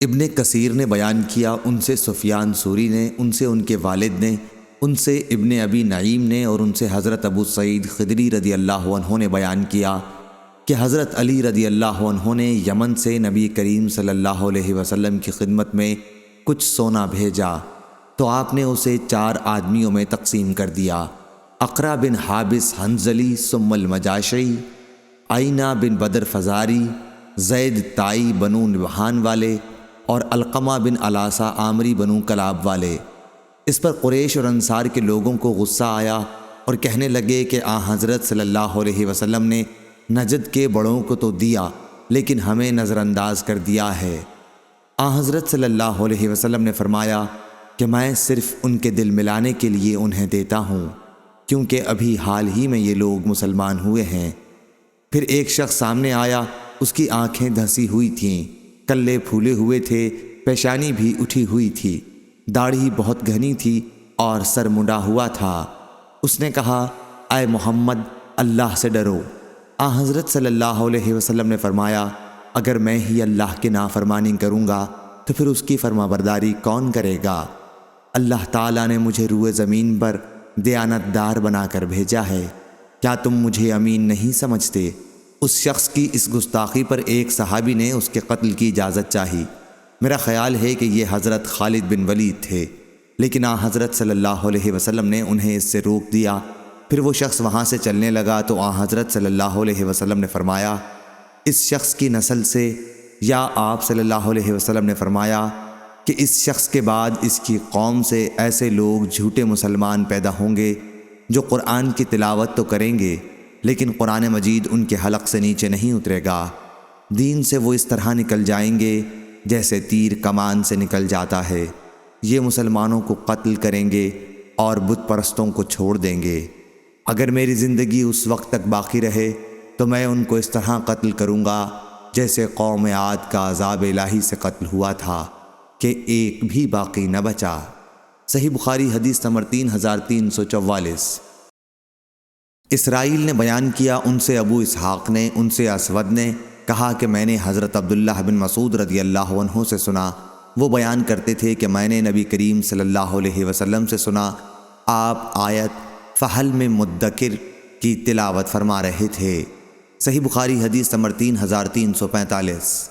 ابن کثیر نے بیان کیا، ان سے سفیان ثوری نے، ان سے ان کے والد نے، ان سے ابن ابی نعیم نے، اور ان سے حضرت ابو سعید خدری رضی اللہ عنہ نے بیان کیا کہ حضرت علی رضی اللہ عنہ نے یمن سے نبی کریم صلی اللہ علیہ وسلم کی خدمت میں کچھ سونا بھیجا تو آپ نے اسے 4 آدمیوں میں تقسیم کر دیا۔ اقرا بن حابس حنظلی ثم المجاشعی، آئینہ بن بدر فزاری، زید تائی بنو نبہان والے، اور علقمہ بن علاسہ عامری بنو کلاب والے۔ اس پر قریش اور انصار کے لوگوں کو غصہ آیا اور کہنے لگے کہ حضرت صلی اللہ علیہ وسلم نے نجد کے بڑوں کو تو دیا لیکن ہمیں نظر انداز کر دیا ہے۔ حضرت صلی اللہ علیہ وسلم نے فرمایا کہ میں صرف ان کے دل ملانے کے لیے انہیں دیتا ہوں، کیونکہ ابھی حال ہی میں یہ لوگ مسلمان ہوئے ہیں۔ پھر ایک شخص سامنے آیا، اس کی آنکھیں دھسی ہوئی تھیں، کلے پھولے ہوئے تھے، پیشانی بھی اٹھی ہوئی تھی، داڑھی بہت گھنی تھی اور سر منڈا ہوا تھا۔ اس نے کہا، اے محمد، اللہ سے ڈرو۔ حضرت صلی اللہ علیہ وسلم نے فرمایا، اگر میں ہی اللہ کی نافرمانی کروں گا تو پھر اس کی فرمانبرداری کون کرے گا؟ اللہ تعالیٰ نے مجھے روئے زمین پر دیانت دار بنا کر بھیجا ہے، کیا تم مجھے امین نہیں سمجھتے؟ اس شخص کی اس گستاخی پر ایک صحابی نے اس کے قتل کی اجازت چاہی۔ میرا خیال ہے کہ یہ حضرت خالد بن ولید تھے، لیکن حضرت صلی اللہ علیہ وسلم نے انہیں اس سے روک دیا۔ پھر وہ شخص وہاں سے چلنے لگا تو حضرت صلی اللہ علیہ وسلم نے فرمایا، اس شخص کی نسل سے، یا آپ صلی اللہ علیہ وسلم نے فرمایا کہ اس شخص کے بعد اس کی قوم سے ایسے لوگ جھوٹے مسلمان پیدا ہوں گے جو قرآن کی تلاوت تو کریں گے لیکن قرآن مجید ان کے حلق سے نیچے نہیں اترے گا۔ دین سے وہ اس طرح نکل جائیں گے جیسے تیر کمان سے نکل جاتا ہے۔ یہ مسلمانوں کو قتل کریں گے اور بت پرستوں کو چھوڑ دیں گے۔ اگر میری زندگی اس وقت تک باقی رہے تو میں ان کو اس طرح قتل کروں گا جیسے قوم عاد کا عذاب الہی سے قتل ہوا تھا کہ ایک بھی باقی نہ بچا۔ صحیح بخاری حدیث نمبر 3344۔ اسرائیل نے بیان کیا، ان سے ابو اسحاق نے، ان سے اسود نے کہا کہ میں نے حضرت عبداللہ بن مسعود رضی اللہ عنہ سے سنا، وہ بیان کرتے تھے کہ میں نے نبی کریم صلی اللہ علیہ وسلم سے سنا، آپ آیت فحل میں مدکر کی تلاوت فرما رہے تھے۔ صحیح بخاری حدیث نمبر 3345۔